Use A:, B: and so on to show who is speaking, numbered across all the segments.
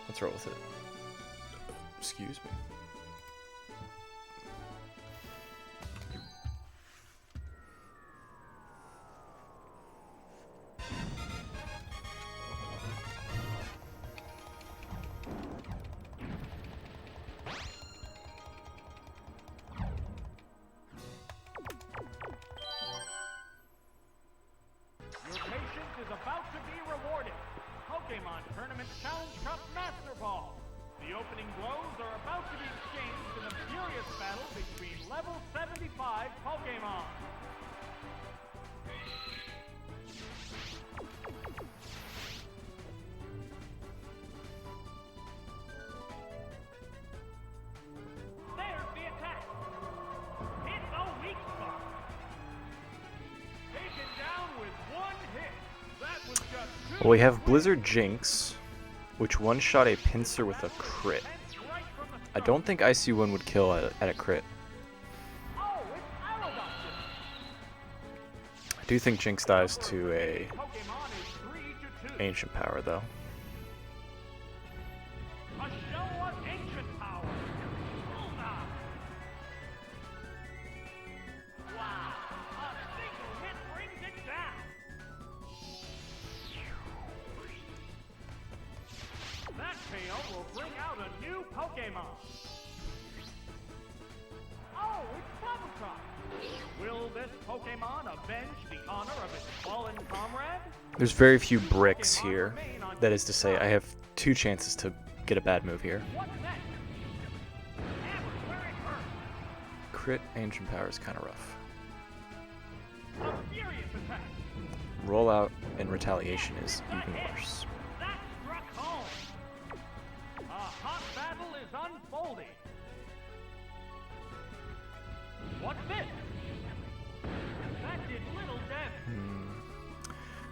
A: Let's roll with it. Excuse me.
B: Your patience is about to be rewarded. Pokemon Tournament Challenge Cup Master Ball. The opening blows are about to be exchanged in a furious battle between level 75 Pokemon. There's the attack. Hit the weak spot. Taken down with one hit. That was just two.
A: Well, we have Blizzard Jinx, which one-shot a Pinsir with a crit. I don't think IC1 would kill at a crit.
B: Oh, it's Aerodactyl.
A: I do think Jinx dies to a
B: Pokemon is 3-2.
A: Ancient Power, though.
B: A show of ancient power. Bullseye. Wow, a single hit brings it down. That KO will bring out a new Pokemon. Oh, it's Bubbletop. Will this Pokemon avenge the honor of its fallen comrade?
A: There's very few bricks here. That is to say, I have 2 chances to get a bad move here.
B: What's next? Hammer where it hurts.
A: Crit Ancient Power is kind of rough.
B: A furious attack.
A: Rollout and Retaliation is even worse.
B: That struck home. A hot battle is unfolding. What's this? That did little damage.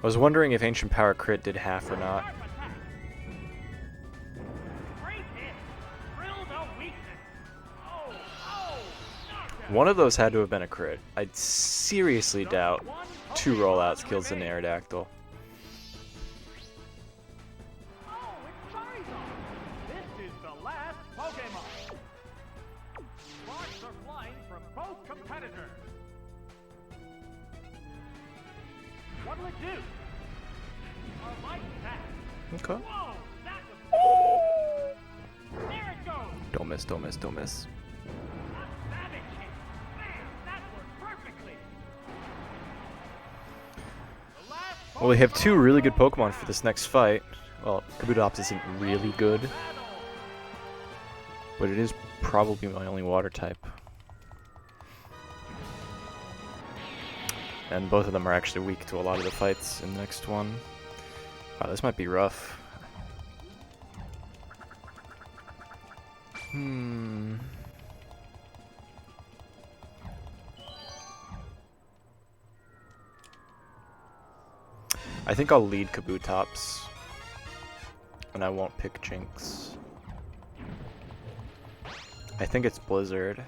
A: I was wondering if Ancient Power crit did half or not.
B: Sharp attack. Great hit. Drilled a weakness. Oh, knockout.
A: One of those had to have been a crit. I seriously doubt 2 rollouts kills an Aerodactyl.
B: Oh, it's Charizard. This is the last Pokemon. Sparks are flying from both competitors. What'll it do? A light attack.
A: Okay.
B: Whoa, that was... There it goes.
A: Don't miss, don't miss, don't miss.
B: A savage hit. Man, that worked perfectly. The last
A: Well, we have 2
B: Pokemon
A: really good
B: goes
A: Pokemon for this next fight. Well, Kabutops isn't really good,
B: battle.
A: but it is probably my only water type. And both of them are actually weak to a lot of the fights in the next one. Wow, this might be rough. I think I'll lead Kabutops, and I won't pick Jinx. I think it's Blizzard.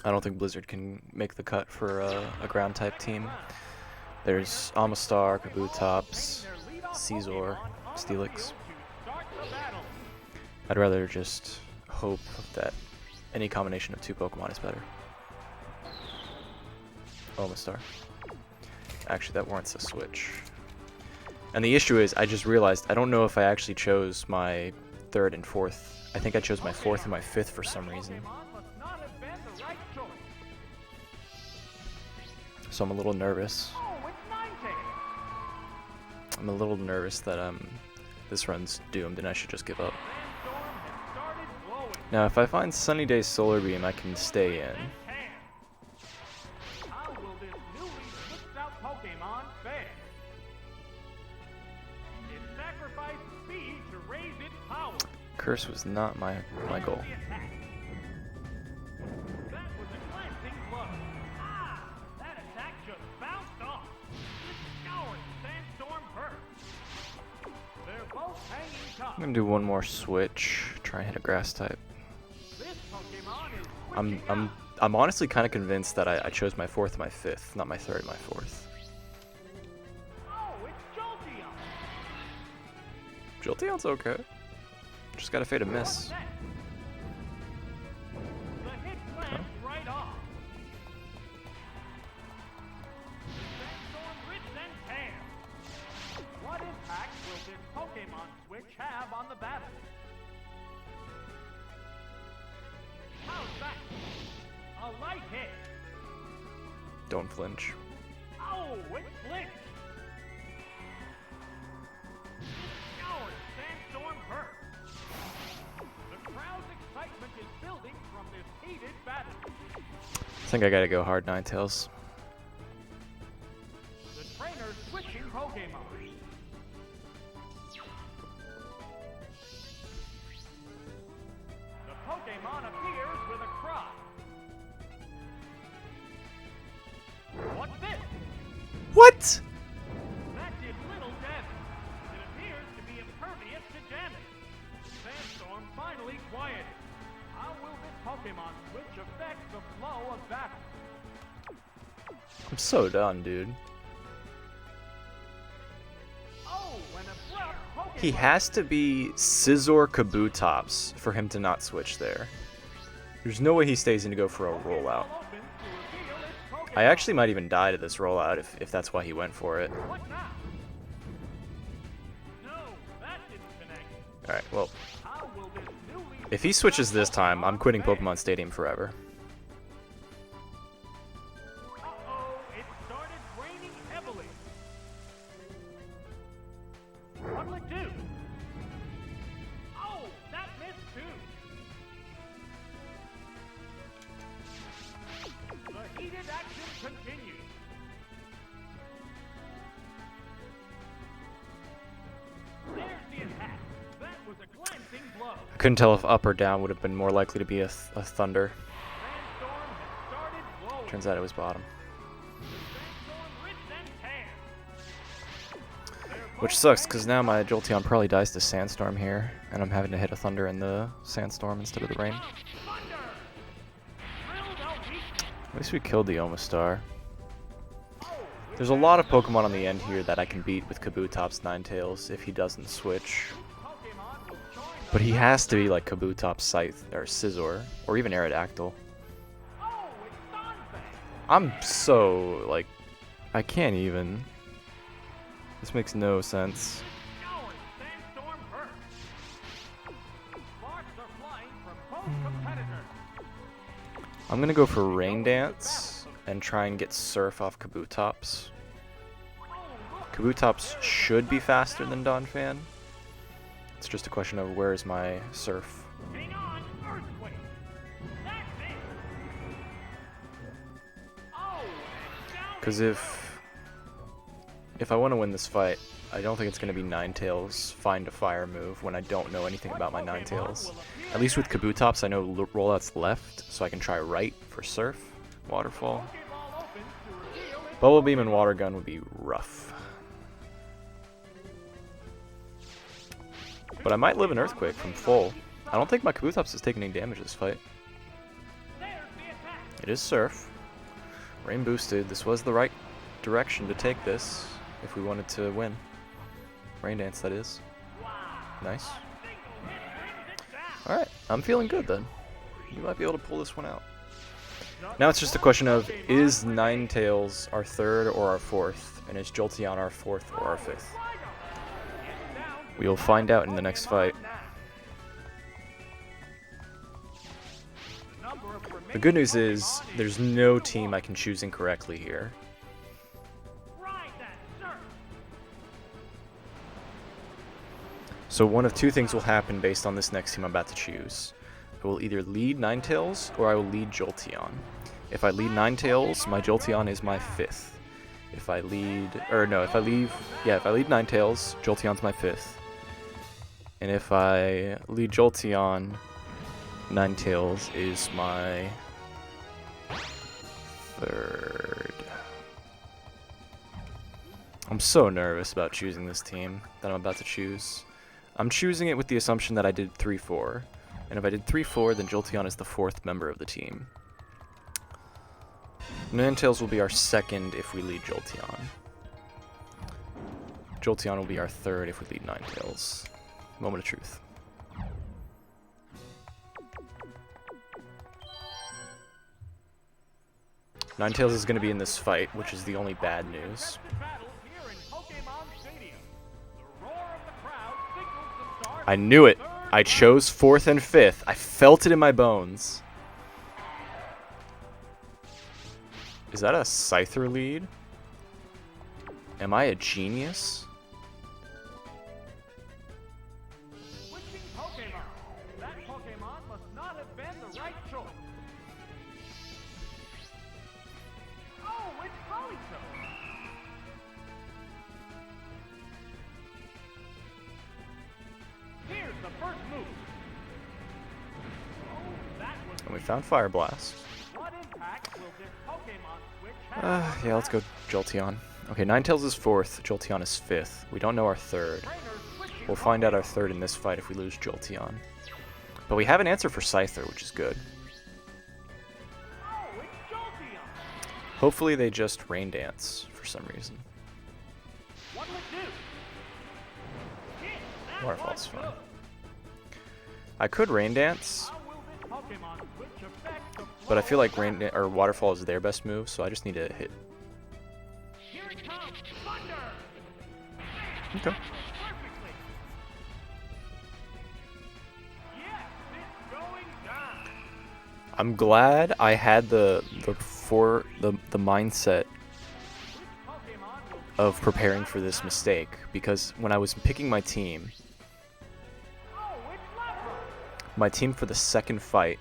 A: I don't think Blizzard can make the cut for a ground type team. There's Amistar, Kabutops, Caesar, Steelix. I'd rather just hope that any combination of 2 Pokemon is better. Amistar. Actually, that warrants a switch. And the issue is, I just realized I don't know if I actually chose my 3rd and 4th. I think I chose my 4th and my 5th for some reason. So I'm a little nervous. I'm a little nervous that this run's doomed and I should just give up. Now, if I find Sunny Day Solar Beam, I can stay in.
B: How will this newly switched out Pokemon fare? It sacrificed speed to raise its power.
A: Curse was not my goal.
B: The attack. That was a glancing blow. Ah! That attack just bounced off. This scouring sandstorm burst. They're both hanging tough.
A: I'm gonna do one more switch. Try and hit a grass type.
B: This Pokemon is switching out.
A: I'm honestly kind of convinced that I chose my 4th and my 5th, not my 3rd and my 4th.
B: Oh, it's
A: Jolteon's okay. Just gotta fade a miss.
B: The hit lands right off. Sandstorm rips and tears. What impact will this Pokemon switch have on the battle? How's that? A light hit.
A: Don't flinch.
B: Oh, it flinched. Scoured Sandstorm hurt. The crowd's excitement is building from this heated battle.
A: I think I gotta go hard Ninetales.
B: The trainer's switching Pokemon. The Pokemon appears with a cry. What's this?
A: What?
B: That did little damage. It appears to be impervious to damage. Sandstorm finally quieted. How will this Pokemon switch affect the flow of battle?
A: I'm so done, dude.
B: Oh, an abrupt Pokemon.
A: He has to be Scizor Kabutops for him to not switch there. There's no way he stays in to go for a rollout.
B: Opens to reveal its Pokemon.
A: I actually might even die to this rollout if that's why he went for it.
B: What now? No, that didn't connect.
A: Alright, well,
B: How will this newly
A: if he switches this time, I'm quitting Pokemon Stadium forever.
B: Uh-oh, it started raining heavily. What'll it do? Oh, that missed too. The heated action continues. There's the attack. That was a glancing blow.
A: I couldn't tell if up or down would have been more likely to be a Thunder.
B: Sandstorm has started blowing.
A: Turns out it was bottom.
B: Sandstorm rips and tears. They're
A: Which
B: both
A: sucks,
B: ready
A: because
B: to
A: now
B: go.
A: my Jolteon probably dies to Sandstorm here, and I'm having to hit a Thunder in the Sandstorm instead of the rain.
B: Thunder! Drilled out weakness.
A: At least we killed the Omastar.
B: Oh,
A: There's a lot of Pokemon on the end here that I can beat with Kabutops Ninetales if he doesn't switch.
B: Pokemon will join the
A: But he has to be like Kabutops Scythe, or Scizor, or even Aerodactyl.
B: Oh, it's Donphan.
A: I'm so, like, I can't even. This makes no sense.
B: Scoured Sandstorm hurt. Sparks are flying from both competitors.
A: I'm gonna go for Rain Dance and try and get Surf off Kabutops.
B: Oh, look.
A: Kabutops should be faster than Donphan. It's just a question of where is my Surf.
B: Hang on, Earthquake. That's it. Oh, and down.
A: Because if I want to win this fight, I don't think it's going to be Ninetales Find a Fire move when I don't know anything about my Ninetales. At least with Kabutops, I know rollouts left, so I can try right for Surf, Waterfall.
B: Pokeball opens to reveal its
A: Bubble Beam and Water Gun would be rough. But I might live an Earthquake from full. I don't think my Kabutops has taken any damage this fight.
B: There's the attack.
A: It is Surf. Rain boosted. This was the right direction to take this if we wanted to win. Rain Dance, that is.
B: Wow.
A: Nice.
B: Single hit brings it down.
A: Alright, I'm feeling good then. You might be able to pull this one out. Now it's just a question of, is Ninetales our third or our fourth? And is Jolteon our fourth or our fifth? We will find out in the next fight. The good news is, there's no team I can choose incorrectly here.
B: Ride that surf.
A: So one of two things will happen based on this next team I'm about to choose. I will either lead Ninetales or I will lead Jolteon. If I lead Ninetales, my Jolteon is my fifth. If I lead Ninetales, Jolteon's my fifth. And if I lead Jolteon, Ninetales is my third. I'm so nervous about choosing this team that I'm about to choose. I'm choosing it with the assumption that I did 3-4. And if I did 3-4, then Jolteon is the fourth member of the team. Ninetales will be our second if we lead Jolteon. Jolteon will be our third if we lead Ninetales. Moment of truth. Ninetales is going to be in this fight, which is the only bad news. I knew it. I chose 4th and 5th. I felt it in my bones. Is that a Scyther lead? Am I a genius?
B: Switching Pokemon. That Pokemon must not have been the right choice. Oh, it's Politoed. Here's the first move. Oh, that was.
A: And we found Fire Blast.
B: What impact will this Pokemon switch have?
A: Yeah, let's go Jolteon. Okay, Ninetales is 4th, Jolteon is 5th. We don't know our 3rd. We'll find out our 3rd in this fight if we lose Jolteon. But we have an answer for Scyther, which is good.
B: Oh, it's Jolteon.
A: Hopefully they just Rain Dance for some reason.
B: What'll it do? Hit. That
A: Waterfall's
B: was
A: fine.
B: good.
A: I could Rain Dance,
B: How will this Pokemon switch affect the
A: but I
B: flow
A: feel like
B: of
A: or Waterfall is their best move, so I just need to hit.
B: Here it comes! Thunder!
A: Okay.
B: Perfectly! Yes, it's going down!
A: I'm glad I had the mindset
B: Pokemon will
A: of preparing for this mistake, because when I was picking my team
B: it's Leopard!
A: my team for the second fight,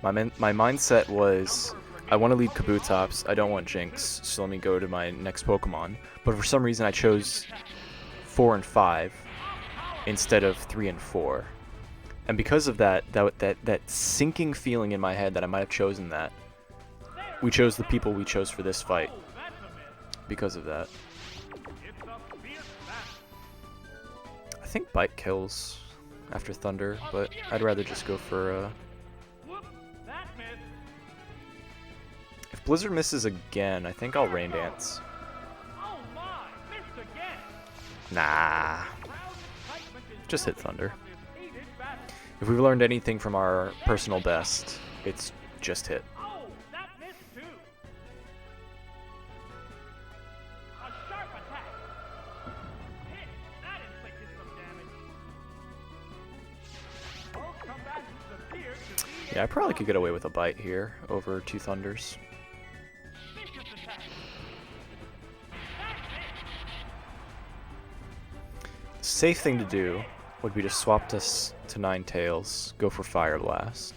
A: my mindset was, I want to lead Kabutops, I don't want Jinx, so let me go to my next Pokemon. But for some reason I chose 4 and 5 instead of 3 and 4. And because of that sinking feeling in my head that I might have chosen that, we chose the people we chose for this fight
B: Oh, that's a miss.
A: because of that.
B: It's a fierce battle.
A: I think Bite kills after Thunder, but I'd rather just go for
B: Whoop! That missed.
A: if Blizzard misses again, I think I'll Rain Dance.
B: Oh my! Missed again!
A: Nah.
B: Crowd excitement is
A: Just hit
B: building
A: Thunder.
B: from this heated battle.
A: If we've learned anything from our personal best, it's just hit.
B: Oh, that missed too. A sharp attack. Hit. That inflicted some damage. Both combatants appear to be
A: Yeah, I probably could get away with a Bite here over 2 Thunders.
B: vicious attack. That's it.
A: Safe thing to do would be to swap to Ninetales, go for Fire Blast.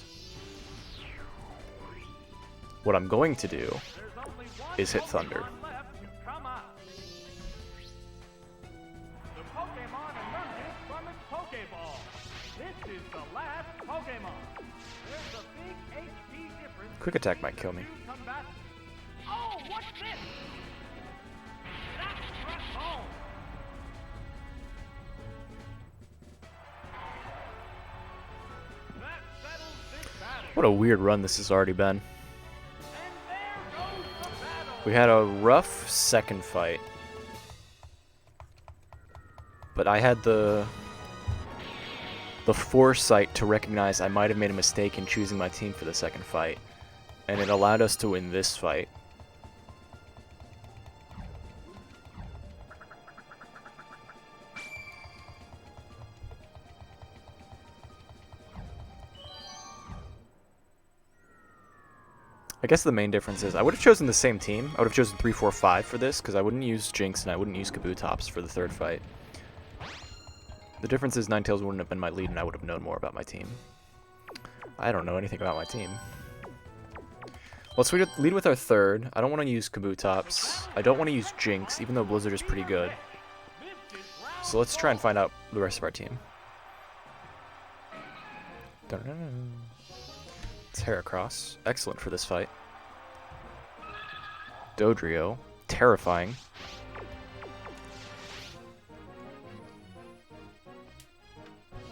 A: What I'm going to do
B: There's only one
A: is hit Thunder.
B: Pokemon left to come out. The Pokemon emerges from its Pokeball. This is the last Pokemon. There's a big HP difference.
A: Quick attack might kill me.
B: between the two combatants. Oh, what's this? That struck home. That settles this battle.
A: What a weird run this has already been.
B: And there goes the battle.
A: We had a rough second fight, but I had the foresight to recognize I might have made a mistake in choosing my team for the second fight, and it allowed us to win this fight. I guess the main difference is I would have chosen the same team. I would have chosen 3, 4, 5 for this, because I wouldn't use Jinx and I wouldn't use Kabutops for the third fight. The difference is Ninetales wouldn't have been my lead and I would have known more about my team. I don't know anything about my team. Let's lead with our third. I don't want to use Kabutops. I don't want to use Jinx, even though Blizzard is pretty good. So let's try and find out the rest of our team. Dun-dun-dun. It's Heracross. Excellent for this fight. Dodrio. Terrifying.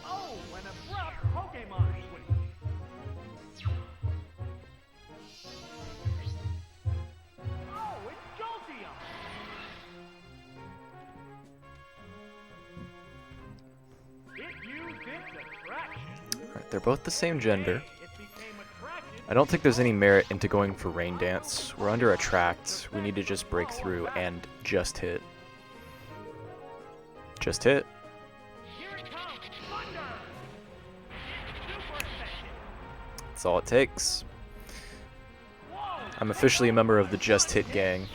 B: Oh, an abrupt Pokemon switch. Oh, it's Jolteon.
A: They're both the same gender.
B: It became attracted.
A: I don't think there's any merit into going for Rain Dance. We're under Attract. We need to just break through and just hit. Just hit.
B: Here it comes. Thunder. Super effective.
A: That's all it takes.
B: Whoa.
A: I'm officially a member of the Just Hit gang.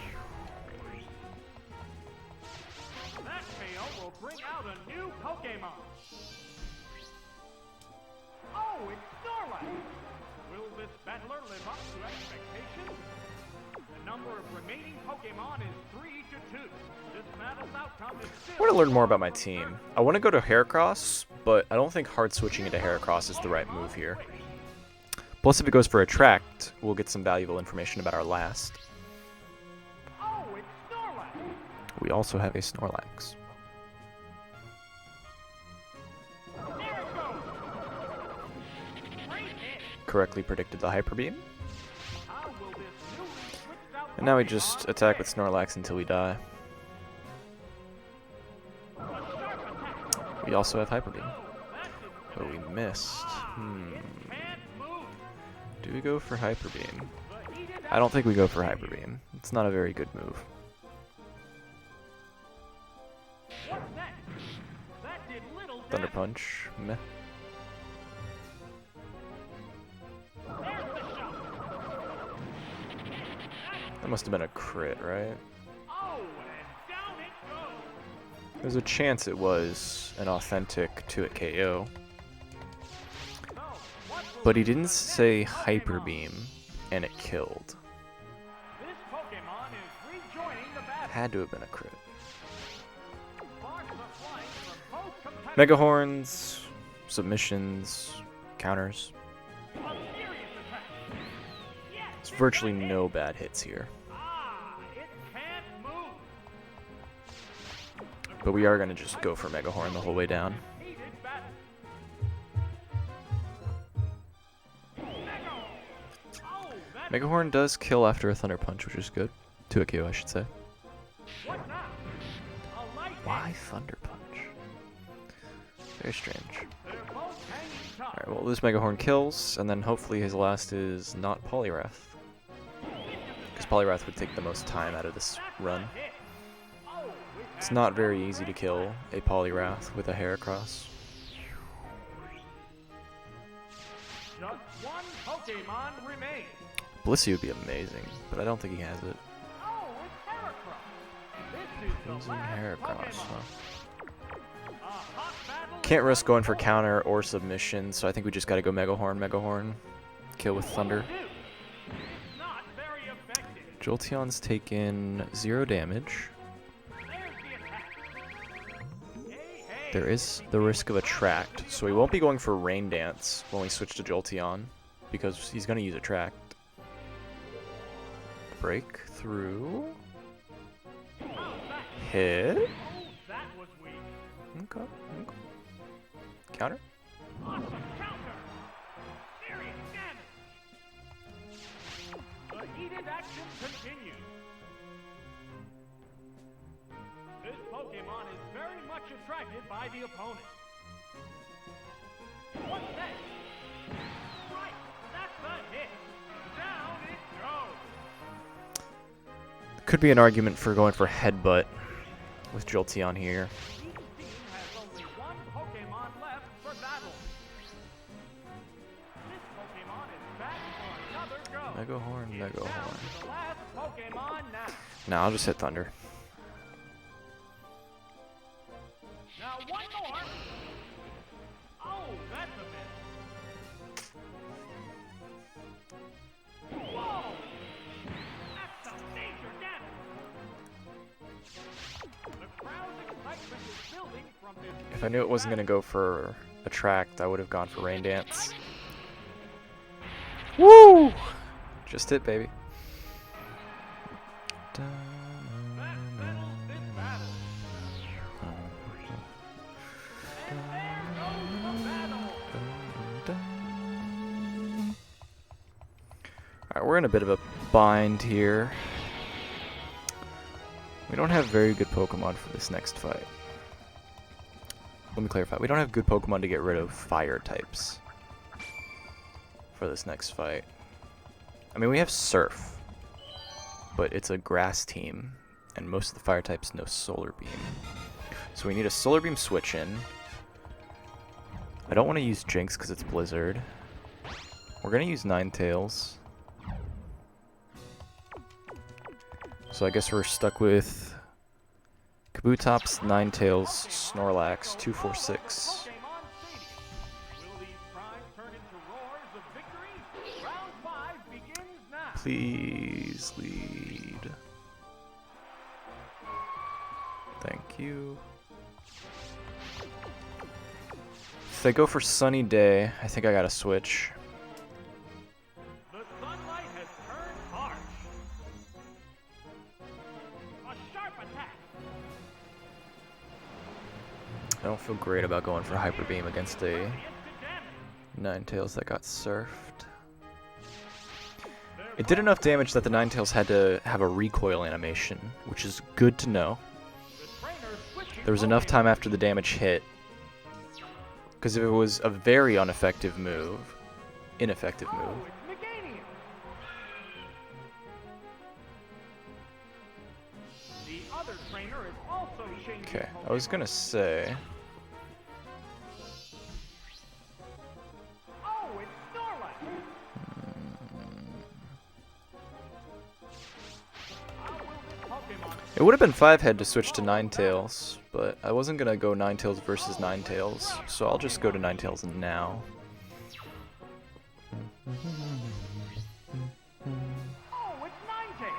B: That KO will bring out a new Pokemon. Oh, it's Snorlax. Will this battler live up to expectations? The number of remaining Pokemon is 3-2. This battle's outcome is
A: I
B: still
A: want to learn more about my team. I want to go to Heracross, but I don't think hard switching into Heracross is the right move here. Plus, if it goes for Attract, we'll get some valuable information about our last.
B: Oh, it's Snorlax.
A: We also have a Snorlax.
B: There it goes. Great hit.
A: Correctly predicted the Hyper Beam.
B: How will this newly switched out
A: And now we
B: Pokemon
A: just attack with
B: fare?
A: Snorlax until we die.
B: A sharp attack.
A: We also have Hyper Beam.
B: Oh, that didn't
A: But we missed.
B: It can't move.
A: Do we go for Hyper Beam?
B: The heated
A: I don't think we go for Hyper Beam. It's not a very good move.
B: What's that? That did little
A: Thunder
B: damage.
A: Punch. Meh.
B: There's the shot.
A: That must have been a crit, right?
B: Oh, and down it goes.
A: There's a chance it was an authentic 2-hit KO.
B: So, what will
A: But he
B: be
A: didn't
B: the
A: say
B: next
A: Hyper
B: Pokemon?
A: Beam, and it killed.
B: This Pokemon is rejoining the battle.
A: Had to have been a crit.
B: Sparks are flying from both competitors.
A: Mega Horns, submissions, counters.
B: A furious attack. Yes,
A: There's virtually no bad hits here.
B: Ah, it can't move.
A: But we are going to just go for Mega Horn the whole way down.
B: Heated battle. Mega. Oh, that.
A: Mega Horn does kill after a Thunder Punch, which is good. 2-hit KO, I should say.
B: What now? A light hit.
A: Why Thunder Punch? Very strange.
B: They're both hanging tough.
A: Alright, well, this Mega Horn kills, and then hopefully his last is not Poliwrath. Because Poliwrath would take the most time out of this run.
B: Hit. Oh, we
A: It's
B: have
A: not very easy to kill a Poliwrath with a Heracross.
B: just one Pokemon remains.
A: Blissey would be amazing, but I don't think he has it.
B: Oh, it's Heracross. This is the
A: Using
B: last
A: Heracross,
B: Pokemon.
A: huh?
B: A hot battle
A: Can't
B: is
A: risk going for
B: underway.
A: counter or submission, so I think we just gotta go Mega Horn, kill with Thunder.
B: What'll do? Not very effective.
A: Jolteon's taken 0 damage.
B: There's the attack. Hey, hey.
A: There is the risk of Attract, so we won't be going for Rain Dance when we switch to Jolteon, because he's gonna use Attract. Break through.
B: How's that?
A: Hit.
B: Oh, that was weak.
A: Okay. Okay. Counter.
B: Awesome counter. Serious damage. The heated action continues. This Pokemon is very much attracted by the opponent. What's next? Right, that's a hit. Down it goes.
A: Could be an argument for going for Headbutt with Jolteon here.
B: Each team has only one Pokemon left for battle. This Pokemon is back for another go.
A: Mega Horn,
B: It's
A: Mega
B: down
A: Horn.
B: to the last Pokemon now.
A: Nah, I'll just hit Thunder.
B: Now one more. Oh, that's a miss. Whoa! That's some major damage. The crowd's excitement is building from this.
A: If I knew it wasn't gonna go for Attract, I would have gone for Rain Dance. Woo! Just hit, baby.
B: That settles this battle. And there goes the battle.
A: Alright, we're in a bit of a bind here. We don't have very good Pokemon for this next fight. Let me clarify. We don't have good Pokemon to get rid of fire types. for this next fight. I mean, we have Surf, but it's a grass team, and most of the fire types know Solar Beam. So we need a Solar Beam switch in. I don't want to use Jinx because it's Blizzard. We're going to use Ninetales. So I guess we're stuck with Kabutops, Ninetales, Snorlax, 246. Please lead. Thank you. If they go for Sunny Day, I think I gotta switch.
B: The sunlight has turned harsh. A sharp attack.
A: I don't feel great about going for Hyper Beam against a Ninetales that got surfed. It did enough damage that the Ninetales had to have a recoil animation, which is good to know. There was enough time after the damage hit, because if it was a very ineffective move, Okay, I was gonna say. It would have been 5-head to switch to Ninetales, but I wasn't gonna go Ninetales versus Ninetales, so I'll just go to Ninetales now.
B: Oh, it's Ninetales.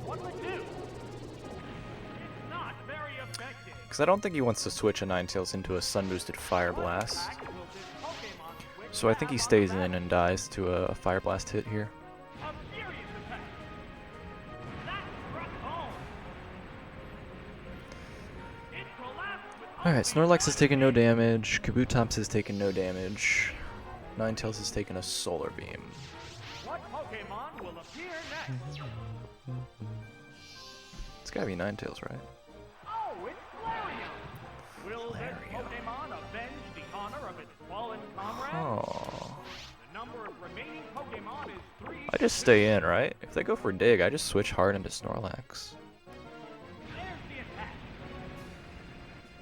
B: What would do? It's not very effective.
A: Because I don't think he wants to switch a Ninetales into a Sun-boosted Fire Blast. So I think he stays in and dies to a Fire Blast hit here. Alright, Snorlax has taken no damage, Kabutops has taken no damage, Ninetales has taken a Solar Beam.
B: What Pokemon will appear next?
A: It's gotta be Ninetales, right?
B: Oh, it's Flareon! Will this Pokemon avenge the honor of its fallen comrade?
A: Oh.
B: The number of remaining Pokemon is 3.
A: I just stay in, right? If they go for Dig, I just switch hard into Snorlax.
B: There's the attack.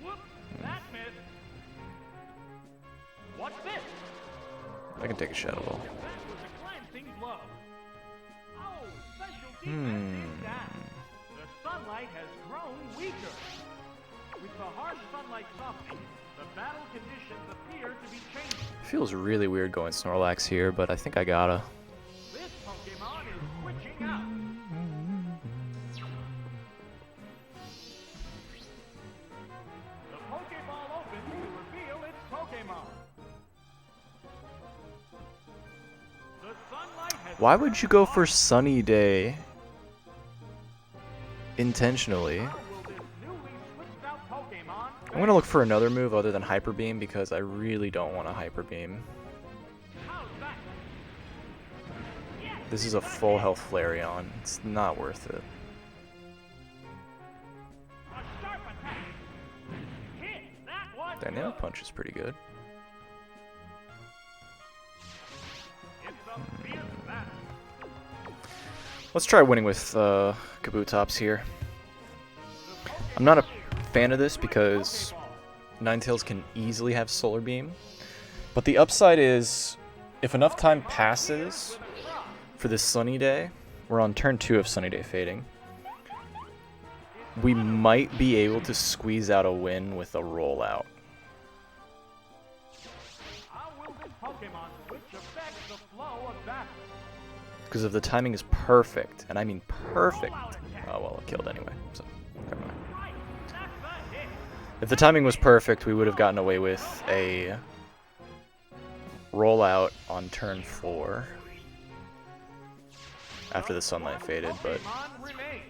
B: Whoops, that missed. What's this?
A: I can take a Shadow Ball.
B: That was a glancing blow. Oh, special defense is down. The sunlight has grown weaker. With the harsh sunlight softening, the battle conditions appear to be changing.
A: Feels really weird going Snorlax here, but I think I gotta.
B: This Pokemon is switching out. The Pokeball opens to reveal its Pokemon. The sunlight has
A: Why would you go for Sunny Day intentionally?
B: Will this newly switched out Pokemon
A: I'm gonna look for another move other than Hyper Beam because I really don't want a Hyper Beam.
B: how's that? Yes,
A: This is a full health Flareon. It's not worth it.
B: a sharp attack. Hit that one.
A: Dynamic Punch is pretty good.
B: It's a fierce battle.
A: Let's try winning with Kabutops here. I'm not a fan of this because Ninetales can easily have Solar Beam. But the upside is, if enough time passes for this Sunny Day, we're on turn 2 of Sunny Day fading, we might be able to squeeze out a win with a rollout.
B: How will this Pokemon switch affect the flow of battle?
A: Because if the timing is perfect, and I mean perfect, oh well, it killed anyway, so never mind.
B: Right, that's a hit.
A: If the timing was perfect, we would have gotten away with a rollout on turn 4 after the sunlight faded, but
B: Pokemon remain.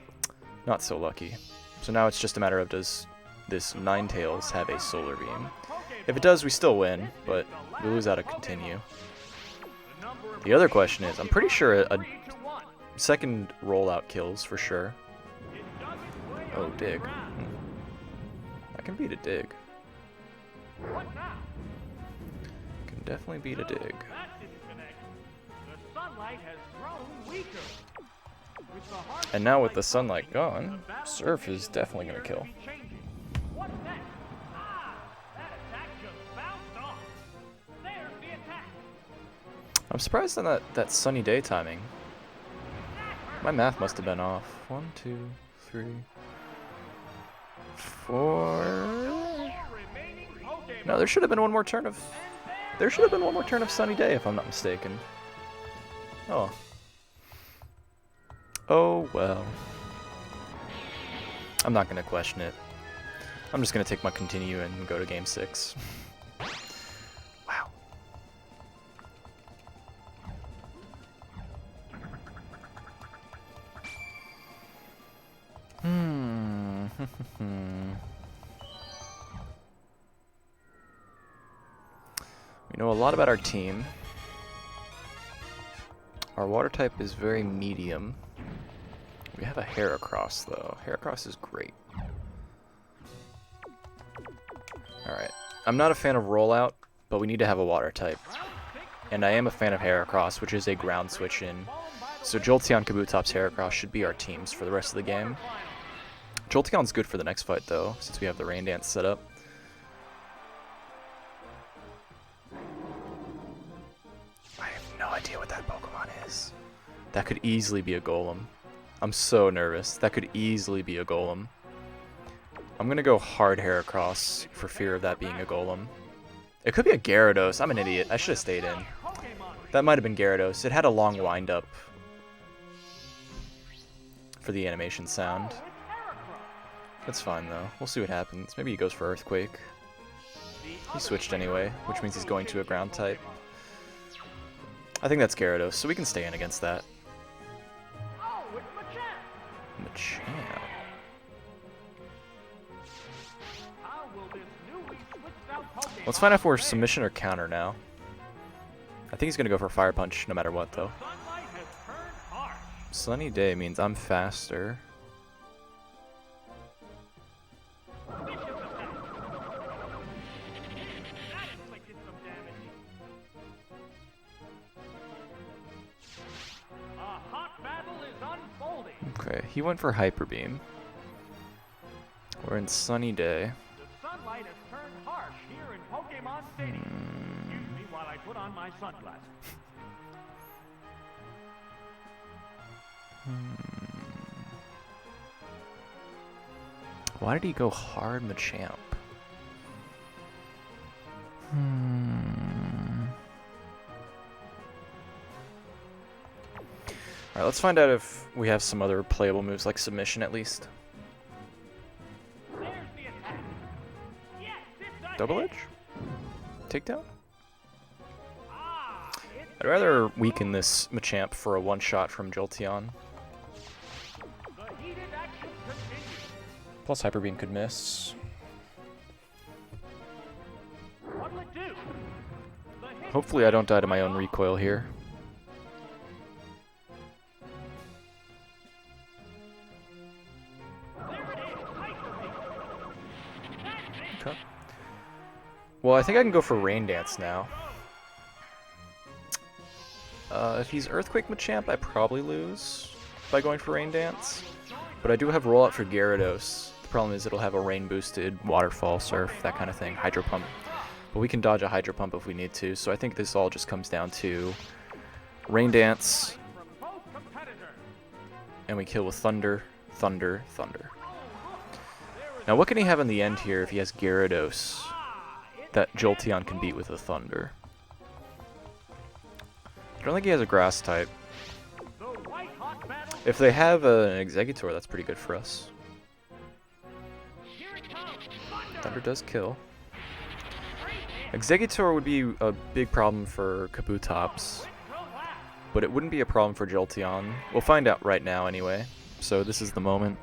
A: not so lucky. So now it's just a matter of, does this Ninetales have a Solar Beam? If it does, we still win, but we lose out a continue. The other question is, I'm pretty sure a second rollout kills for sure. Oh, Dig. I can beat a Dig.
B: What now?
A: Can definitely beat a dig.
B: That didn't connect. The sunlight has grown weaker. With the harsh
A: And now with the
B: sunlight
A: sunlight gone,
B: the battle
A: Surf is
B: conditions
A: definitely going to
B: appear
A: kill.
B: be changing. What's next? Ah, that attack just bounced off. There's the attack.
A: I'm surprised on that sunny day timing. My math must have been off. 1, 2, 3, 4.
B: Remaining Pokemon.
A: No, there should have been one more turn of. There should have been one more turn of sunny day, if I'm not mistaken. Oh. Oh well. I'm not gonna question it. I'm just gonna take my continue and go to game 6. Wow. We know a lot about our team. Our water type is very medium. We have a Heracross though. Heracross is great. Alright. I'm not a fan of rollout, but we need to have a water type. And I am a fan of Heracross, which is a ground switch in. So Jolteon, Kabutops, Heracross should be our teams for the rest of the game. Jolteon's good for the next fight though, since we have the Rain Dance set up. I have no idea what that Pokemon is. That could easily be a Golem. I'm so nervous. That could easily be a Golem. I'm gonna go hard Heracross for fear of that being a Golem. It could be a Gyarados. I'm an idiot. I should have stayed in. That might have been Gyarados. It had a long wind-up for the animation sound. That's fine, though. We'll see what happens. Maybe he goes for Earthquake. He switched anyway, which means he's going to a ground type. I think that's Gyarados, so we can stay in against that. Machamp. Let's find out if we're submission or counter now. I think he's going to go for Fire Punch no matter what, though. Sunny Day means I'm faster. Okay, he went for Hyper Beam. We're in Sunny Day.
B: The sunlight has turned harsh here in Pokemon City. Excuse me while I put on my sunglasses.
A: Why did he go hard Machamp? Alright, let's find out if we have some other playable moves like Submission at least.
B: There's the attack. Yes, it's a
A: Double
B: hit.
A: Edge? Takedown?
B: Ah, it's
A: I'd rather weaken this Machamp for a one-shot from Jolteon.
B: the heated action continues.
A: Plus Hyper Beam could miss.
B: What'll it do? The hit
A: Hopefully I don't die to my own recoil here.
B: There it is. Hyper Beam. That's it.
A: Okay. Well, I think I can go for Rain Dance now. If he's Earthquake Machamp, I probably lose by going for Rain Dance. But I do have Rollout for Gyarados. The problem is it'll have a rain-boosted Waterfall, Surf, that kind of thing, Hydro Pump. But we can dodge a Hydro Pump if we need to, so I think this all just comes down to Rain Dance,
B: From both competitors.
A: and we kill with Thunder, Thunder, Thunder. Now what can he have in the end here if he has Gyarados that Jolteon can beat with a Thunder? I don't think he has a Grass type.
B: The white hot battle.
A: If they have an Exeggutor, that's pretty good for us.
B: Here it comes. Thunder.
A: Thunder does kill. Exeggutor would be a big problem for Kabutops, but it wouldn't be a problem for Jolteon. We'll find out right now anyway. So this is the moment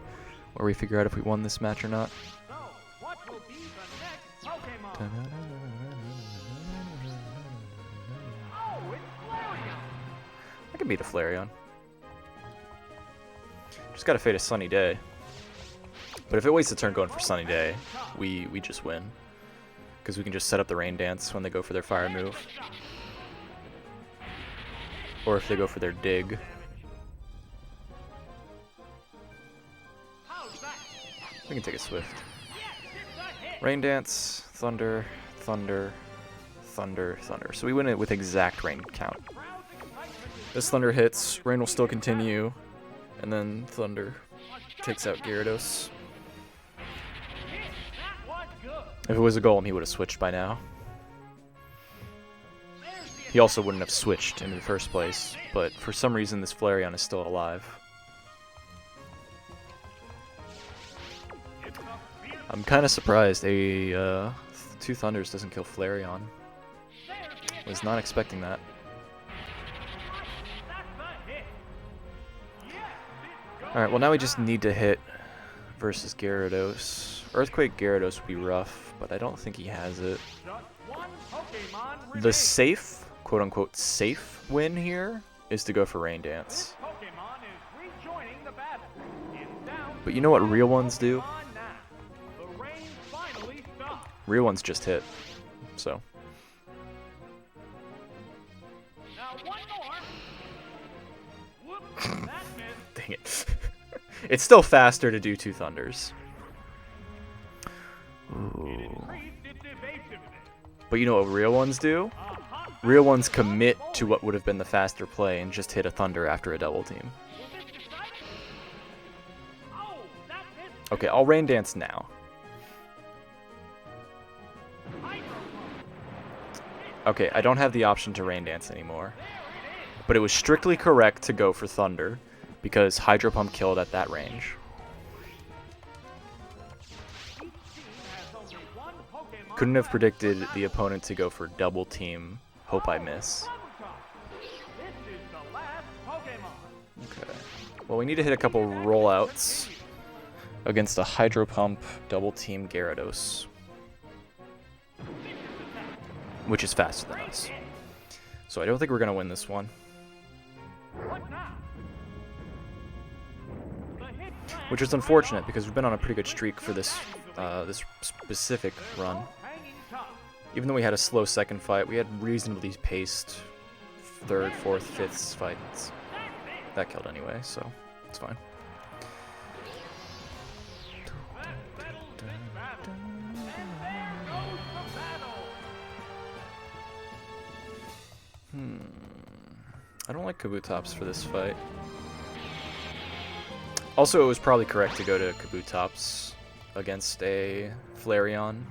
A: where we figure out if we won this match or not.
B: So, what will be the next Pokemon? Oh, it's Flareon.
A: I can beat a Flareon. Just gotta fade a Sunny Day. But if it wastes a turn going for Sunny Day, we just win. because we can just set up the rain dance when they go for their fire move. Or if they go for their dig. We can take a swift. Rain dance, thunder, thunder, thunder, thunder. So we win it with exact rain count. This thunder hits, rain will still continue, and then thunder takes out Gyarados. If it was a golem, he would have switched by now. He also wouldn't have switched in the first place, but for some reason this Flareon is still alive. I'm kind of surprised two Thunders doesn't kill Flareon. Was not expecting that. Alright, well now we just need to hit versus Gyarados. Earthquake Gyarados would be rough, but I don't think he has it. The safe, quote-unquote safe win here is to go for Rain Dance. But you know what real ones do? Real ones just hit, so. Dang it. It's still faster to do two Thunders. Ooh. But you know what real ones do? Real ones commit to what would have been the faster play and just hit a Thunder after a double team. Okay, I'll Rain Dance now. Okay, I don't have the option to Rain Dance anymore. But it was strictly correct to go for Thunder, because Hydro Pump killed at that range. Couldn't have predicted the opponent to go for double team. Hope I miss. Okay. Well, we need to hit a couple rollouts against a Hydro Pump double team Gyarados, which is faster than us. So I don't think we're gonna win this one. Which is unfortunate because we've been on a pretty good streak for this this specific run. Even though we had a slow second fight, we had reasonably paced third, fourth, fifth fights. That killed anyway, so it's fine. I don't like Kabutops for this fight. Also, it was probably correct to go to Kabutops against a Flareon.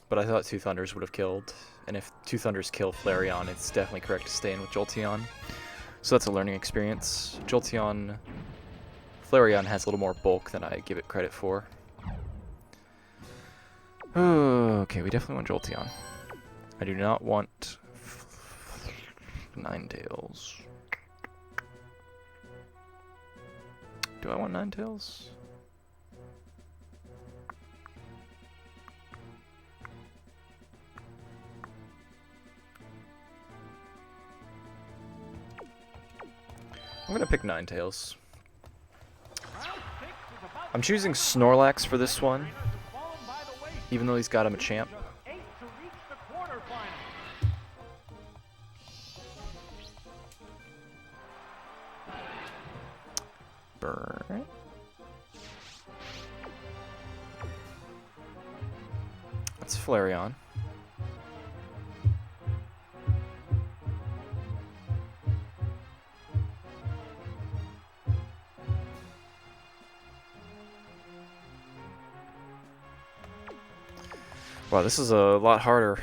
A: But I thought two Thunders would have killed. And if two Thunders kill Flareon, it's definitely correct to stay in with Jolteon. So that's a learning experience. Flareon has a little more bulk than I give it credit for. Okay, we definitely want Jolteon. I do not want Ninetales. Do I want Ninetales? I'm gonna pick Ninetales. I'm choosing Snorlax for this one, even though he's got him a champ. Burn. That's Flareon. Wow, this is a lot harder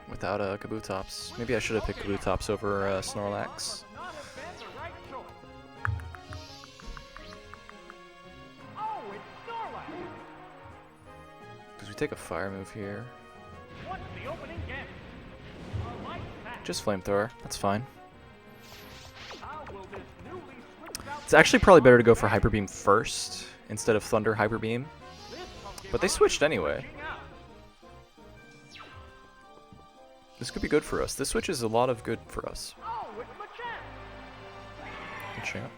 A: without Kabutops. Maybe I should have picked Kabutops over Snorlax. Because we take a fire move here. Just Flamethrower, that's fine. It's actually probably better to go for Hyper Beam first instead of Thunder Hyper Beam. But they switched anyway. This could be good for us. This switch is a lot of good for us. Machamp.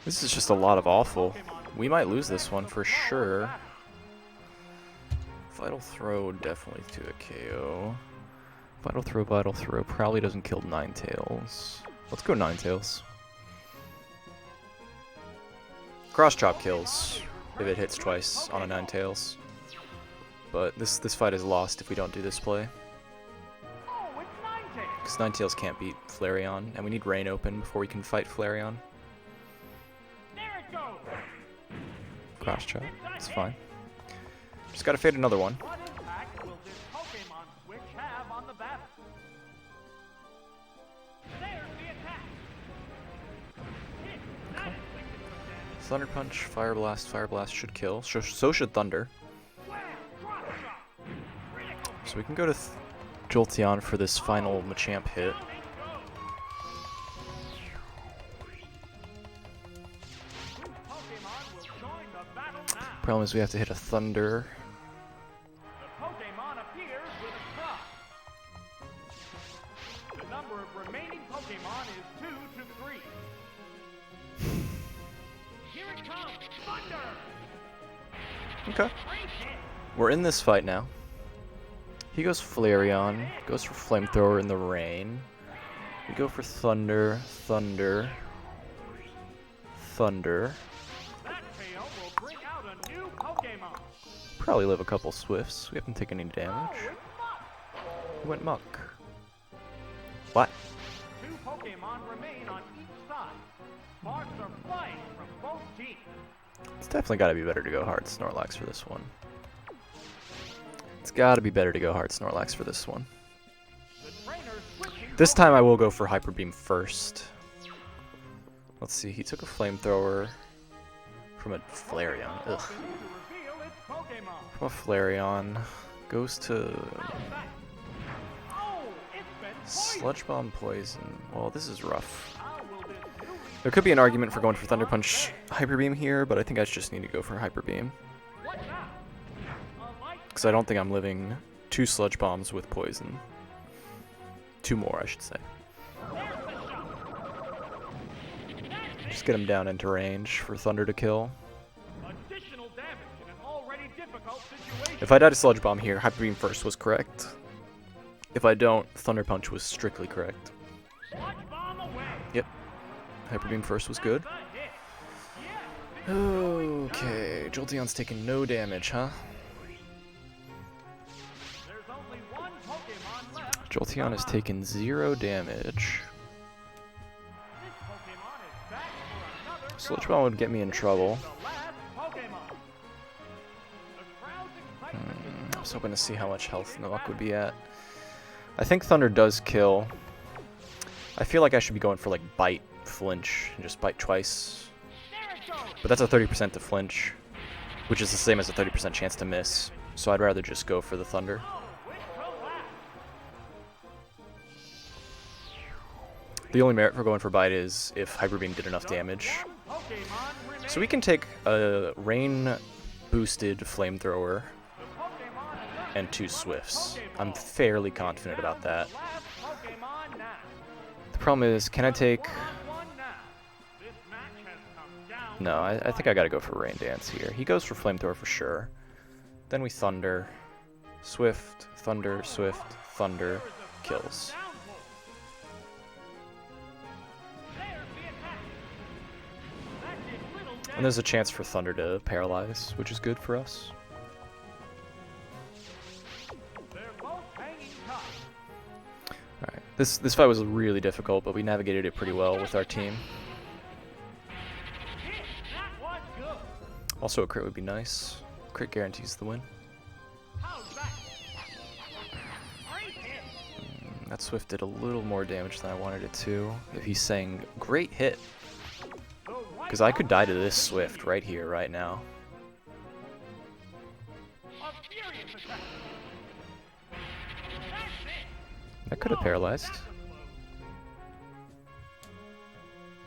A: This is just a lot of awful. We might lose this one for sure. Vital Throw definitely to a KO. Vital Throw probably doesn't kill Ninetales. Let's go Ninetales. Cross Chop kills if it hits twice on a Ninetales. But this fight is lost if we don't do this play. Because Ninetales can't beat Flareon, and we need Rain open before we can fight Flareon. Cross Chop, it's fine. Just gotta fade another one.
B: What impact will this Pokemon switch have on the battle? There's the attack. Hit. That inflicted some damage.
A: Thunder Punch, Fire Blast. Fire Blast should kill. So should Thunder.
B: Wham! Drop shot. Critical.
A: So we can go to Jolteon for this final Machamp hit.
B: Down it goes. Whose Pokemon will join the battle now?
A: Problem is we have to hit a Thunder.
B: The Pokemon appears with a crop. The number of remaining Pokemon is 2 to 3. Here it comes, Thunder!
A: Okay.
B: Great hit.
A: We're in this fight now. He goes Flareon, goes for Flamethrower in the rain. We go for Thunder, Thunder, Thunder.
B: That KO will bring out a new Pokemon.
A: Probably live a couple Swifts. We haven't taken any damage.
B: Oh, it's Muck.
A: He went Muck. What?
B: 2 Pokemon remain on each side. Sparks are flying from both teams.
A: It's definitely got to be better to go hard Snorlax for this one. It's got to be better to go hard Snorlax for this one.
B: The trainers switching.
A: This time I will go for Hyper Beam first. Let's see, he took a Flamethrower from a Flareon. Ugh.
B: Opens to reveal its Pokemon.
A: From a Flareon. Goes to
B: How's that? Oh, it's been poisoned.
A: Sludge Bomb Poison. Well, this is rough.
B: How will this newly
A: There could be an argument for going for Thunder Punch Hyper Beam here, but I think I just need to go for Hyper Beam.
B: What now? A light
A: Because I don't think I'm living 2 Sludge Bombs with Poison. 2 more, I should say.
B: there's the shot. That's
A: Just get him down into range for Thunder to kill.
B: additional damage in an already difficult situation.
A: If I died to Sludge Bomb here, Hyper Beam first was correct. If I don't, Thunder Punch was strictly correct.
B: Sludge bomb away.
A: Yep. Hyper Beam first was good.
B: That's a hit. Yes, this is going good.
A: Okay, Jolteon's taking no damage, huh?
B: There's only one Pokemon left.
A: Jolteon has taken 0 damage.
B: This Pokemon is back for another
A: Sludge
B: go.
A: Bomb would get me in trouble.
B: The last Pokemon. The crowd's excitement is
A: I was hoping to see how much health Nook would be at. I think Thunder does kill. I feel like I should be going for like Bite, Flinch, and just Bite twice.
B: there it goes.
A: But that's a 30% to flinch, which is the same as a 30% chance to miss. So I'd rather just go for the Thunder.
B: Oh, it collapsed.
A: The only merit for going for Bite is if Hyper Beam did enough damage.
B: One Pokemon remains.
A: So we can take a rain boosted Flamethrower
B: The Pokemon left
A: and 2 Swifts. I'm
B: Pokeball.
A: fairly confident about that.
B: The last Pokemon now.
A: The problem is, can I take...
B: We're on one now. This match has come down.
A: No, I think I gotta go for Rain Dance here. He goes for Flamethrower for sure. Then we Thunder. Swift, Thunder, Swift, Thunder, kills.
B: Downpour. There's the attack. That did little
A: And
B: damage.
A: there's a chance for Thunder to paralyze, which is good for us.
B: They're both hanging tough.
A: Alright, this fight was really difficult, but we navigated it pretty well with our team.
B: Hit. That was good.
A: Also, a crit would be nice. Crit guarantees the win.
B: How's that? Great hit.
A: That Swift did a little more damage than I wanted it to. If he's saying, great hit,
B: The white
A: because I could die to this Swift right here, right now.
B: A furious attack. That's it.
A: That could have paralyzed.
B: That's a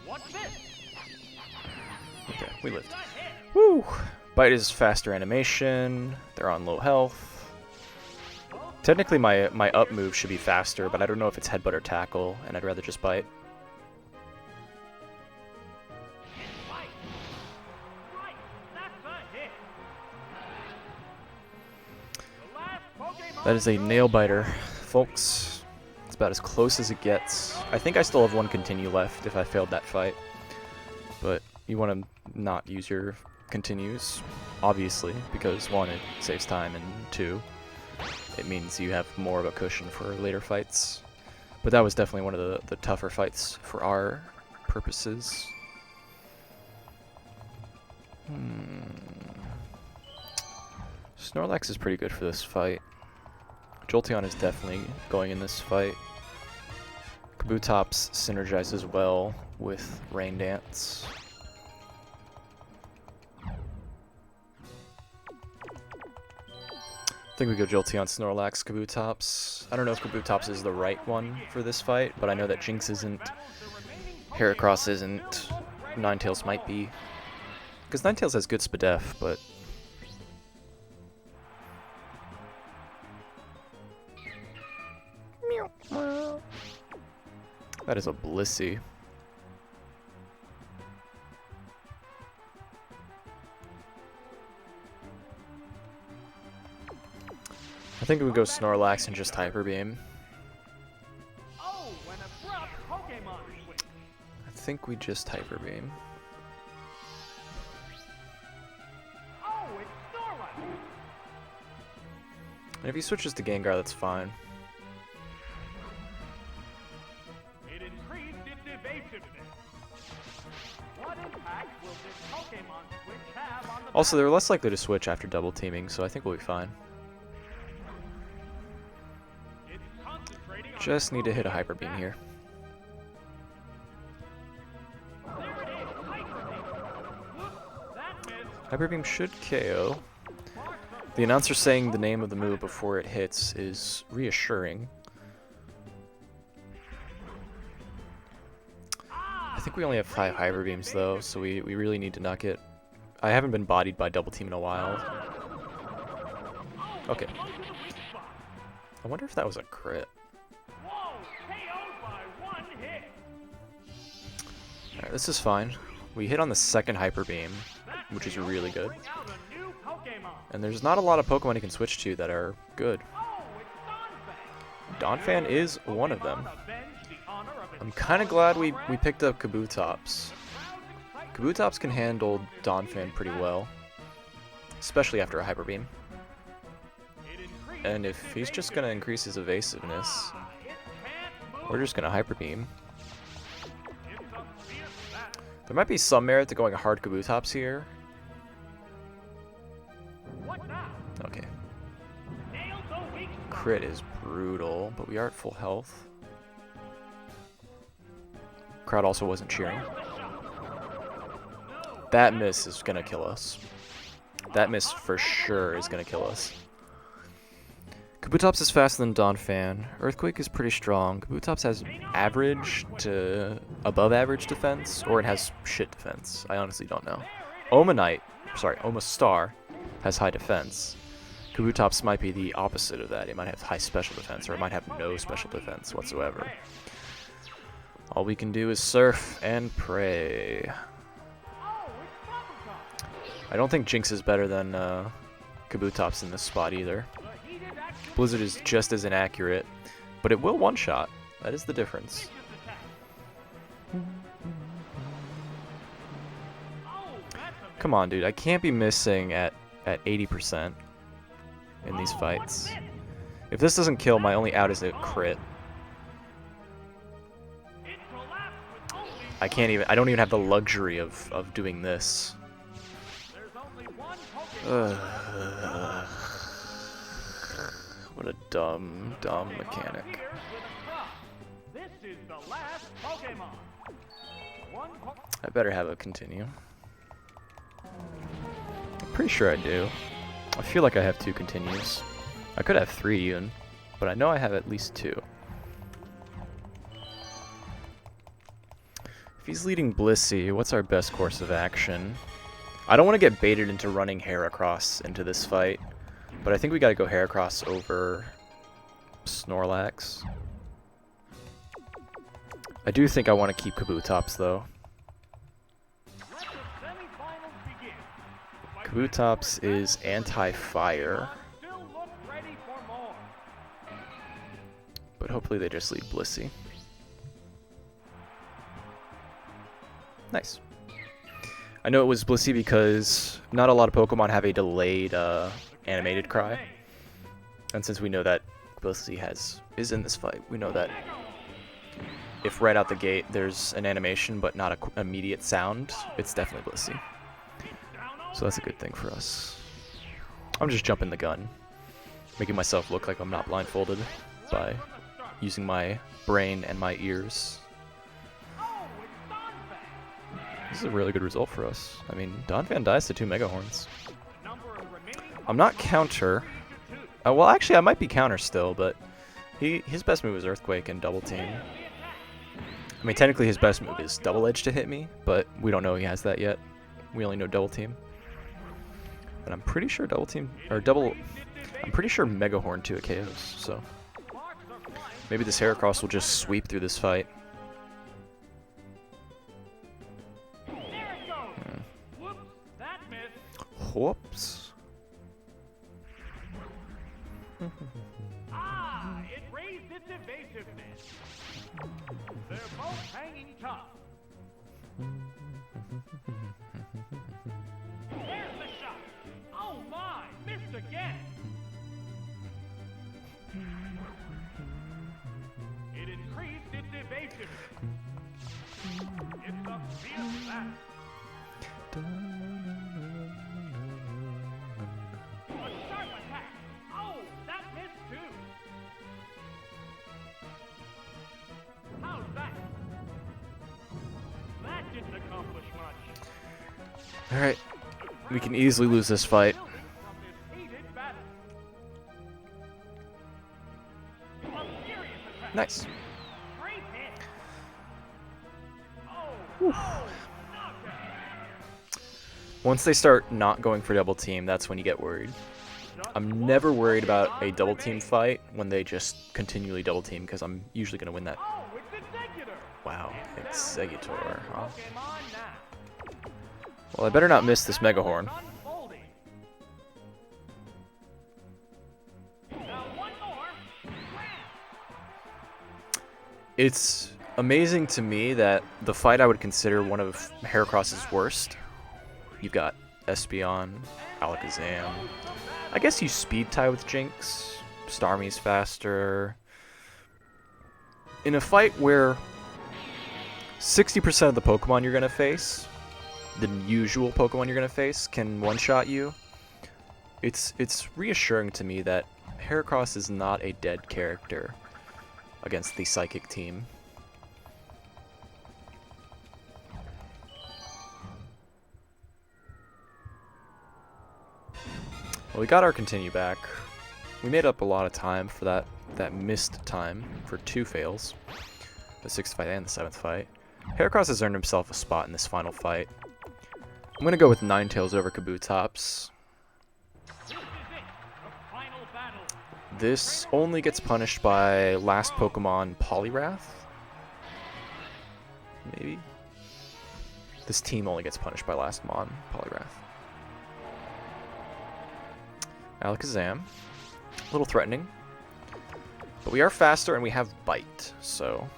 B: blow. What's this?
A: Okay, we lived.
B: It's a hit.
A: Woo! Bite is faster animation. They're on low health. Technically, my up move should be faster, but I don't know if it's Headbutt or Tackle, and I'd rather just Bite.
B: Fight.
A: That is a nail biter, folks. It's about as close as it gets. I think I still have one continue left if I failed that fight. But you want to not use your continues, obviously, because one, it saves time, and two, it means you have more of a cushion for later fights. But that was definitely one of the tougher fights for our purposes. Snorlax is pretty good for this fight. Jolteon is definitely going in this fight. Kabutops synergizes well with Rain Dance. I think we go Jolteon, Snorlax, Kabutops. I don't know if Kabutops is the right one for this fight, but I know that Jinx isn't, Heracross isn't, Ninetales might be. Because Ninetales has good Spadef, but... That is a Blissey. I think we would go Snorlax and just Hyper Beam. I think we just Hyper Beam. And if he switches to Gengar, that's fine. Also, they're less likely to switch after double teaming, so I think we'll be fine. Just need to hit a Hyper Beam here. Hyper Beam should KO. The announcer saying the name of the move before it hits is reassuring. I think we only have 5 Hyper Beams though, so we really need to not get... I haven't been bodied by double team in a while. Okay. I wonder if that was a crit. Alright, this is fine. We hit on the second Hyper Beam, which is really good. And there's not a lot of Pokemon you can switch to that are good. Donphan is one of them. I'm kind of glad we picked up Kabutops. Kabutops can handle Donphan pretty well, especially after a Hyper Beam. And if he's just going to increase his evasiveness, we're just going to Hyper Beam. There might be some merit to going hard Kabutops here. Okay. Crit is brutal, but we are at full health. Crowd also wasn't cheering. That miss is gonna kill us. That miss for sure is gonna kill us. Kabutops is faster than Donphan. Earthquake is pretty strong. Kabutops has average to above average defense, or it has shit defense. I honestly don't know. Omastar has high defense. Kabutops might be the opposite of that. It might have high special defense, or it might have no special defense whatsoever. All we can do is surf and pray. I don't think Jinx is better than Kabutops in this spot either. Blizzard is just as inaccurate, but it will one-shot. That is the difference. Come on, dude. I can't be missing at 80% in these fights. If this doesn't kill, my only out is a crit. I don't even have the luxury of doing this. What a dumb mechanic. I better have a continue. I'm pretty sure I do. I feel like I have 2 continues. I could have 3 even, but I know I have at least 2. If he's leading Blissey, what's our best course of action? I don't want to get baited into running Heracross into this fight, but I think we gotta go Heracross over Snorlax. I do think I want to keep Kabutops though. Kabutops is anti-fire. hopefully they just lead Blissey. Nice. I know it was Blissey because not a lot of Pokemon have a delayed animated cry. And since we know that Blissey is in this fight, we know that if right out the gate there's an animation but not an immediate sound, it's definitely Blissey. So that's a good thing for us. I'm just jumping the gun, making myself look like I'm not blindfolded by using my brain and my ears. This is a really good result for us. I mean, Donphan dies to 2 Mega Horns. I'm not counter. Well, actually, I might be counter still, but his best move is Earthquake and Double Team. I mean, technically his best move is Double Edge to hit me, but we don't know he has that yet. We only know Double Team. And I'm pretty sure I'm pretty sure Mega Horn to it KOs, so maybe this Heracross will just sweep through this fight. Whoops.
B: It raised its evasiveness. They're both hanging tough. There's the shot. Oh my, missed again. It increased its evasiveness. It's a fierce battle. A sharp attack. Oh, that missed too. How's that? That didn't accomplish much.
A: Alright, we can easily lose this fight.
B: From this heated battle. A furious attack.
A: Nice.
B: Great hit.
A: Whew.
B: Knockout.
A: Once they start not going for double team, that's when you get worried. I'm never worried about a double team fight when they just continually double team, because I'm usually going to win that.
B: Oh, it's Executor.
A: Wow, Executor, huh?
B: Pokemon now.
A: Well, I better not miss this Mega Horn.
B: Unfolding. Now one more. Slam.
A: It's amazing to me that the fight I would consider one of Heracross's worst, you've got Espeon, Alakazam. I guess you speed tie with Jinx. Starmie's faster. In a fight where 60% of the Pokemon you're going to face, the usual Pokemon you're going to face, can one-shot you, it's reassuring to me that Heracross is not a dead character against the Psychic team. Well, we got our continue back. We made up a lot of time for that missed time for 2 fails. The 6th fight and the 7th fight. Heracross has earned himself a spot in this final fight. I'm going to go with Ninetales over Kabutops.
B: This is it. The final battle.
A: This only gets punished by last Pokemon Poliwrath? Maybe? This team only gets punished by last Mon Poliwrath. Alakazam. A little threatening. But we are faster and we have Bite, so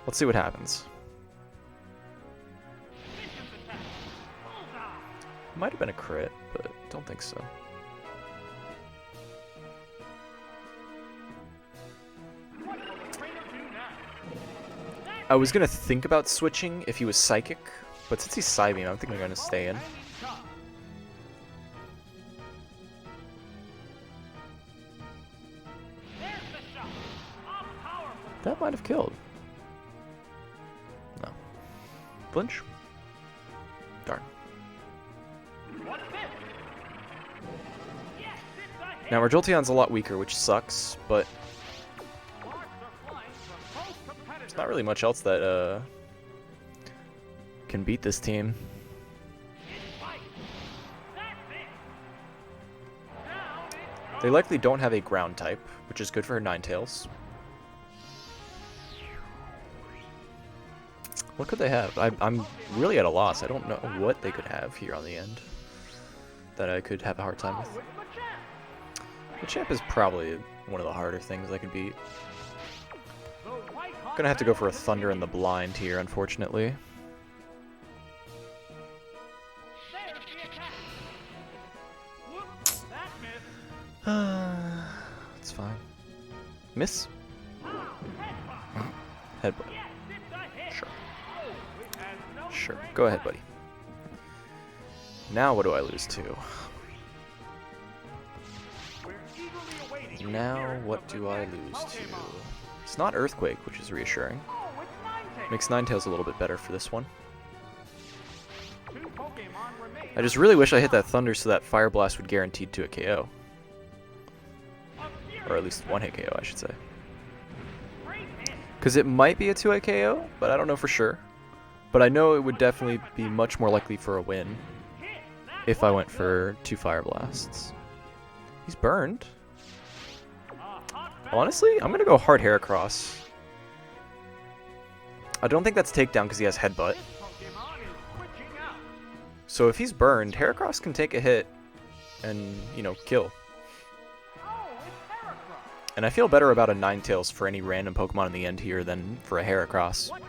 A: let's see what happens. Might have been a crit, but don't think so.
B: What will the trainer do now?
A: I was gonna think about switching if he was Psychic, but since he's Psybeam, I'm thinking I'm gonna stay in.
B: Hanging tough. There's the shot. A powerful.
A: That might have killed. No. Flinch? Darn.
B: What's this? Yes, it's a hit.
A: Now our Jolteon's a lot weaker, which sucks, but
B: Sparks are flying from both competitors.
A: there's not really much else that can beat this team.
B: Fight. That's it. Down it
A: They likely don't have a ground type, which is good for her Ninetales. What could they have? I'm really at a loss. I don't know what they could have here on the end that I could have a hard time with.
B: with Machamp.
A: The champ is probably one of the harder things I could beat. Gonna have to go for a Thunder in the blind here, unfortunately.
B: There's the attack. Whoops, that missed.
A: It's fine. Miss? Headbutt.
B: Yes, it's a hit.
A: Sure.
B: Oh, it has no
A: Sure.
B: strength
A: Go ahead,
B: left.
A: buddy. Now what do I lose to?
B: We're eagerly awaiting the
A: Now
B: appearance
A: what
B: of the
A: do I
B: next
A: lose to?
B: Pokemon.
A: It's not Earthquake, which is reassuring.
B: Oh, it's Ninetales.
A: Makes Ninetales a little bit better for this one.
B: Two Pokemon remain
A: I just really wish I hit that Thunder so that Fire Blast would guaranteed to a KO.
B: A furious
A: Or at least one hit KO, I should say.
B: great hit.
A: Because it might be a 2-hit KO, but I don't know for sure. But I know it would definitely be much more likely for a win
B: Hit. That
A: if I
B: was
A: went
B: good.
A: for 2 Fire Blasts. He's burned.
B: A hot battle.
A: Honestly, I'm going to go hard Heracross. I don't think that's takedown because he has Headbutt.
B: This Pokemon is switching out.
A: So if he's burned, Heracross can take a hit and, you know, kill.
B: Oh, it's Heracross.
A: And I feel better about a Ninetales for any random Pokemon in the end here than for a Heracross.
B: What now?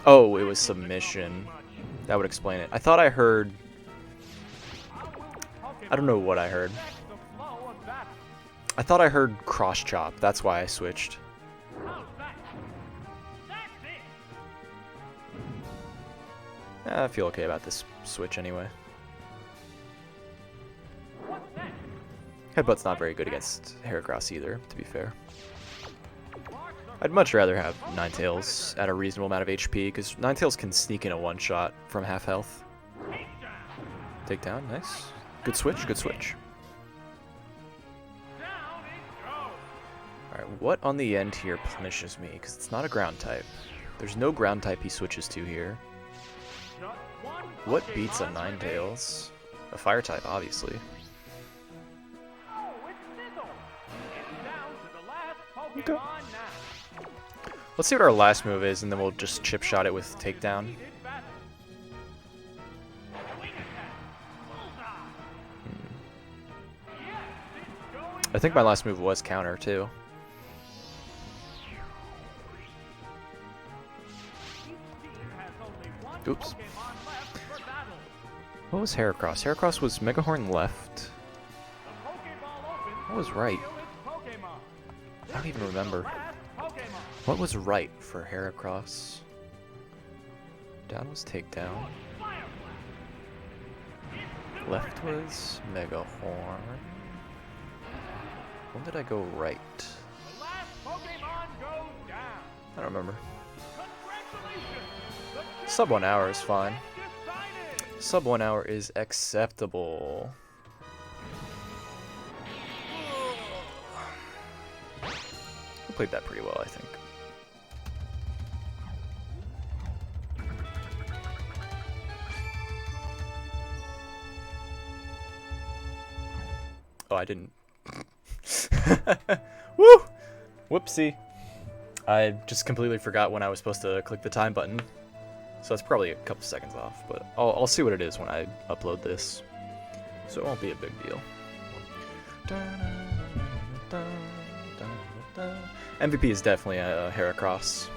A: Oh, it was submission. That would explain it. I thought I heard...
B: How will this Pokemon
A: I don't know what I heard.
B: affect the flow of battle?
A: I thought I heard Cross Chop. That's why I switched.
B: How's that? That's it.
A: I feel okay about this switch anyway.
B: What's that?
A: Headbutt's not very good against Heracross either, to be fair.
B: Marks of
A: I'd much rather have Ninetales at a reasonable amount of HP, because Ninetales can sneak in a one-shot from half health.
B: takedown.
A: Take down, nice. Good switch, good switch.
B: Down it goes.
A: Alright, what on the end here punishes me? Because it's not a ground type. There's no ground type he switches to here.
B: Just one
A: What beats a
B: Pokemon remains.
A: Ninetales? A fire type, obviously.
B: Oh, it's Sizzle. It's down to the last Pokemon
A: Okay.
B: now.
A: Let's see what our last move is, and then we'll just chip shot it with takedown.
B: Heated battle. Wing attack. Bullseye. Yes, it's going
A: I think my
B: down.
A: last move was counter, too.
B: Each team has only one
A: Oops.
B: Pokemon left for battle.
A: What was Heracross? Heracross was Megahorn left.
B: The Pokeball opens.
A: What was right?
B: Reveal its Pokemon.
A: I don't even
B: This is the
A: remember.
B: last Pokemon.
A: What was right for Heracross? Down was takedown.
B: Fire Blast. It's
A: Left
B: super
A: was Megahorn. When did I go right?
B: The last Pokemon goes down.
A: I don't remember.
B: Congratulations. The
A: Sub 1 hour is fine.
B: decided.
A: Sub 1 hour is acceptable. I played that pretty well, I think. Oh, I didn't. Woo! Whoopsie. I just completely forgot when I was supposed to click the time button. So that's probably a couple seconds off, but I'll see what it is when I upload this. So it won't be a big deal. MVP is definitely a Heracross.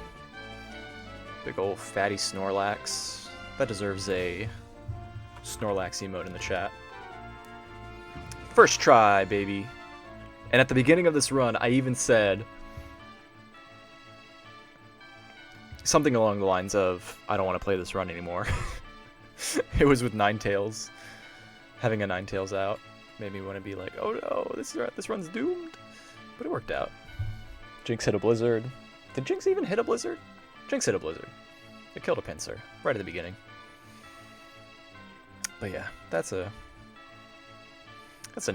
A: Big old fatty Snorlax. That deserves a Snorlax emote in the chat. First try, baby. And at the beginning of this run, I even said something along the lines of, I don't want to play this run anymore. It was with Ninetales. Having a Ninetales out made me want to be like, oh no, this run's doomed. But it worked out. Jinx hit a Blizzard. Did Jinx even hit a Blizzard? Jinx hit a Blizzard. It killed a Pinsir right at the beginning. But yeah, that's an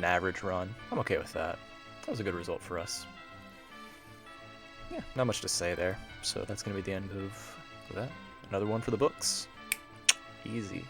A: average run. I'm okay with that. That was a good result for us. Yeah, not much to say there. So that's going to be the end of that. Another one for the books. Easy.